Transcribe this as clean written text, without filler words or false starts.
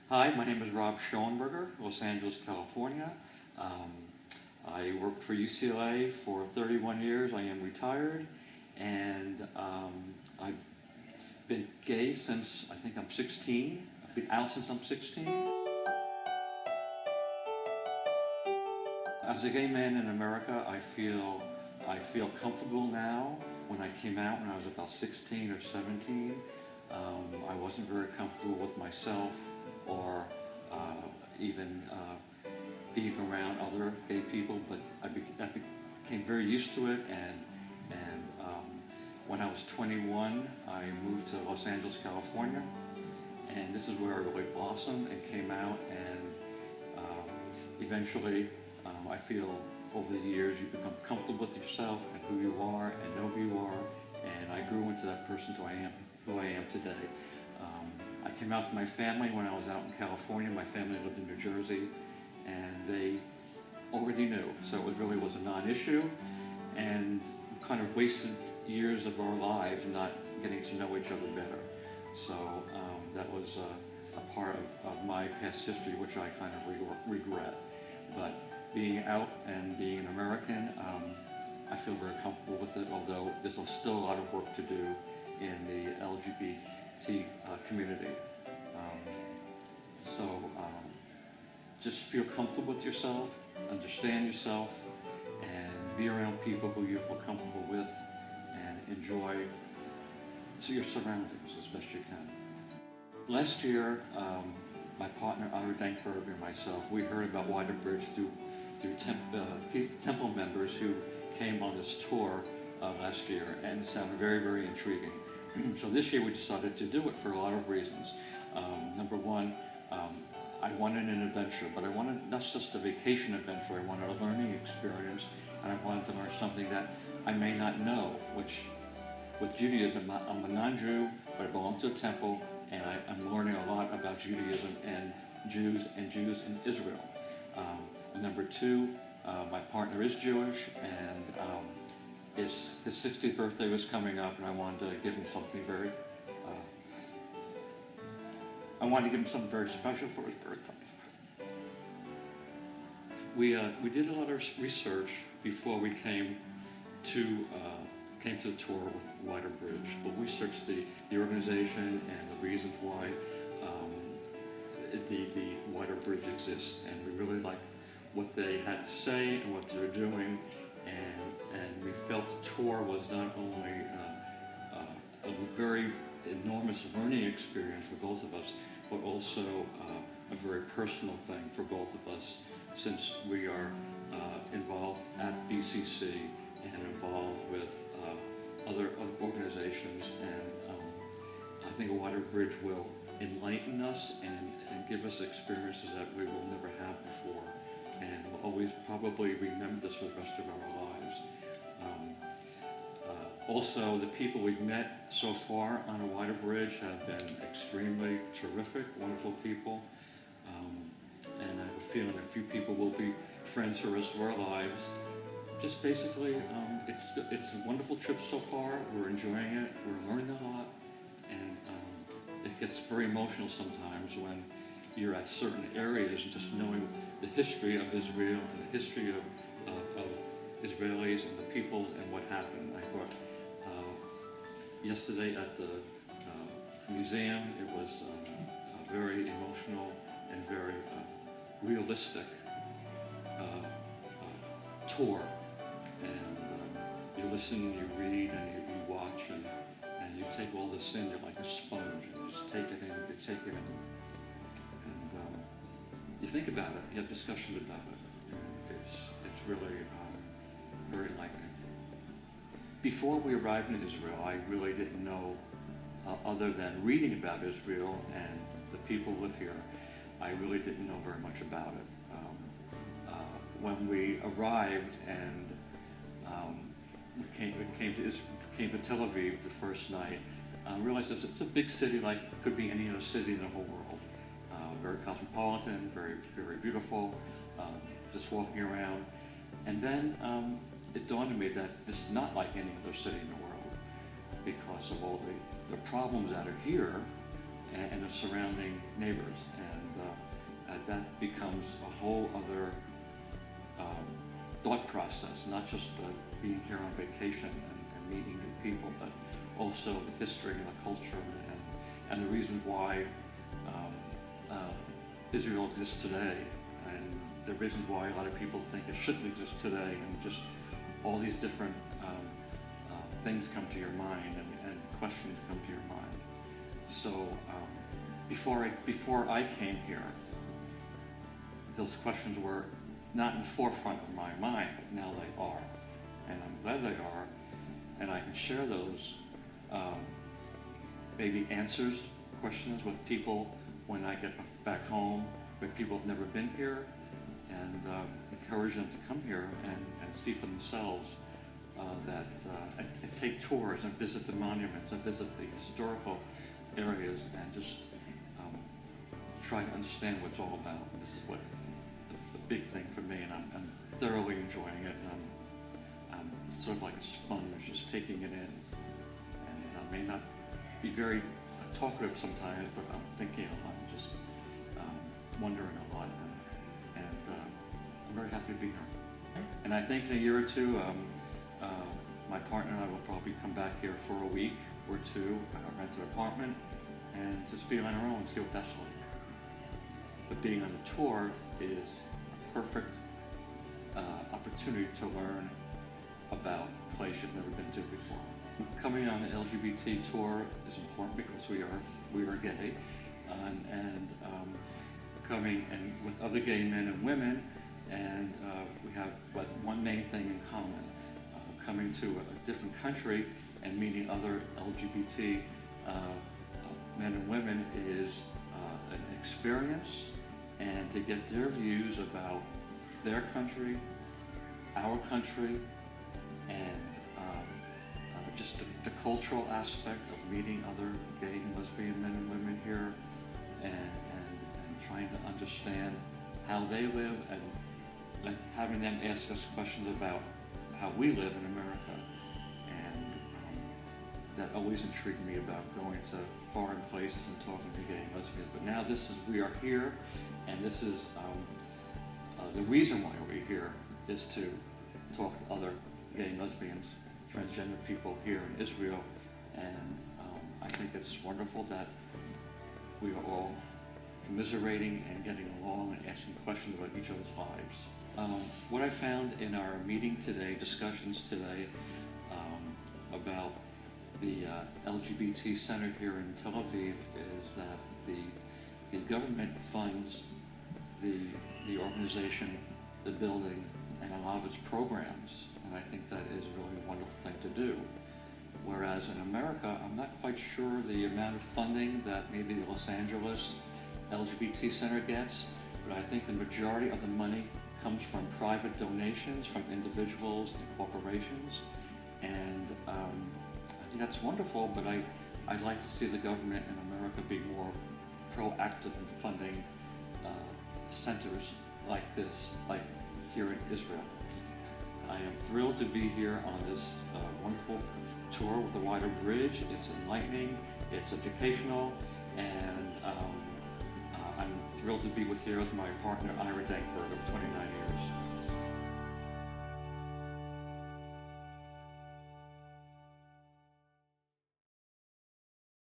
Hi, my name is Rob Schoenberger, Los Angeles, California. I worked for UCLA for 31 years. I am retired, and I've been gay since I think I'm 16. I've been out since I'm 16. As a gay man in America, I feel comfortable now. When I came out when I was about 16 or 17, I wasn't very comfortable with myself or even being around other gay people, but I became very used to it, and when I was 21, I moved to Los Angeles, California, and this is where I really blossomed and came out, and eventually I feel over the years you become comfortable with yourself and who you are and know who you are, and I grew into that person who I am today. I came out to my family when I was out in California. My family lived in New Jersey, and they already knew, so it really was a non-issue, and we kind of wasted years of our lives not getting to know each other better. So that was a part of my past history, which I kind of regret. But being out and being an American, I feel very comfortable with it, although there's still a lot of work to do in the LGBT community. Just feel comfortable with yourself, understand yourself, and be around people who you feel comfortable with, and enjoy your surroundings as best you can. Last year, my partner Ira Dankberger and myself, we heard about Wider Bridge through Temple members who came on this tour last year, and it sounded very, very intriguing. So this year we decided to do it for a lot of reasons. Number one, I wanted an adventure, but I wanted not just a vacation adventure, I wanted a learning experience, and I wanted to learn something that I may not know, which with Judaism, I'm a non-Jew, but I belong to a temple, and I'm learning a lot about Judaism and Jews in Israel. Number two, my partner is Jewish, and his 60th birthday was coming up, and I wanted to give him something very special for his birthday. We did a lot of research before we came to the tour with Wider Bridge. We researched the organization and the reasons why the Wider Bridge exists, and we really liked what they had to say and what they were doing, and we felt the tour was not only a very enormous learning experience for both of us, but also a very personal thing for both of us, since we are involved at BCC and involved with other organizations, and I think a Wider Bridge will enlighten us and give us experiences that we will never have before, and we'll always probably remember this for the rest of our lives. Also, the people we've met so far on a Wider Bridge have been extremely terrific, wonderful people, and I have a feeling a few people will be friends for the rest of our lives. Just basically, it's a wonderful trip so far. We're enjoying it, we're learning a lot, and it gets very emotional sometimes when you're at certain areas, just knowing the history of Israel and the history of Israelis and the people and what happened. I thought yesterday at the museum, it was a very emotional and very realistic tour. And you listen, you read, and you watch, and you take all this in. You're like a sponge. You just take it in, you take it in, and you think about it. You have discussion about it. It's really very enlightening. Before we arrived in Israel, I really didn't know, other than reading about Israel and the people who live here, I really didn't know very much about it. When we arrived and we came to Tel Aviv the first night, I realized it's a big city like it could be any other city in the whole world. Very cosmopolitan, very, very beautiful, just walking around. And then it dawned on me that this is not like any other city in the world because of all the problems that are here and the surrounding neighbors. And that becomes a whole other thought process, not just being here on vacation and meeting new people, but also the history and the culture and the reason why Israel exists today, and the reasons why a lot of people think it shouldn't exist today, and just all these different things come to your mind and questions come to your mind. So before I came here, those questions were not in the forefront of my mind, but now they are. And I'm glad they are, and I can share those maybe answers, questions with people when I get back home, where people have never been here, and encourage them to come here and see for themselves and take tours and visit the monuments and visit the historical areas and just try to understand what it's all about. This is what the big thing for me, and I'm thoroughly enjoying it, and I'm sort of like a sponge, just taking it in. And I may not be very talkative sometimes, but I'm thinking a lot, just wondering a lot, and I'm very happy to be here. And I think in a year or two, my partner and I will probably come back here for a week or two, rent an apartment, and just be on our own and see what that's like. But being on a tour is a perfect opportunity to learn about a place you've never been to before. Coming on the LGBT tour is important because we are gay, and coming and with other gay men and women, and we have one main thing in common. Coming to a different country and meeting other LGBT men and women is an experience, and to get their views about their country, our country, and just the cultural aspect of meeting other gay and lesbian men and women here, and trying to understand how they live, and having them ask us questions about how we live in America. And that always intrigued me about going to foreign places and talking to gay and lesbians. But now we are here, and this is the reason why we're here is to talk to other gay and lesbians, transgender people here in Israel. And I think it's wonderful that we are all commiserating and getting along and asking questions about each other's lives. What I found in our meeting today, discussions today, about the LGBT Center here in Tel Aviv, is that the government funds the organization, the building, and a lot of its programs, and I think that is really a wonderful thing to do. Whereas in America, I'm not quite sure the amount of funding that maybe the Los Angeles LGBT Center gets, but I think the majority of the money comes from private donations from individuals and corporations, and I think that's wonderful, but I'd like to see the government in America be more proactive in funding centers like this, like here in Israel. I am thrilled to be here on this wonderful tour with the Wider Bridge. It's enlightening, it's educational, and I'm thrilled to be here with my partner Ira Dankberg of 29 years.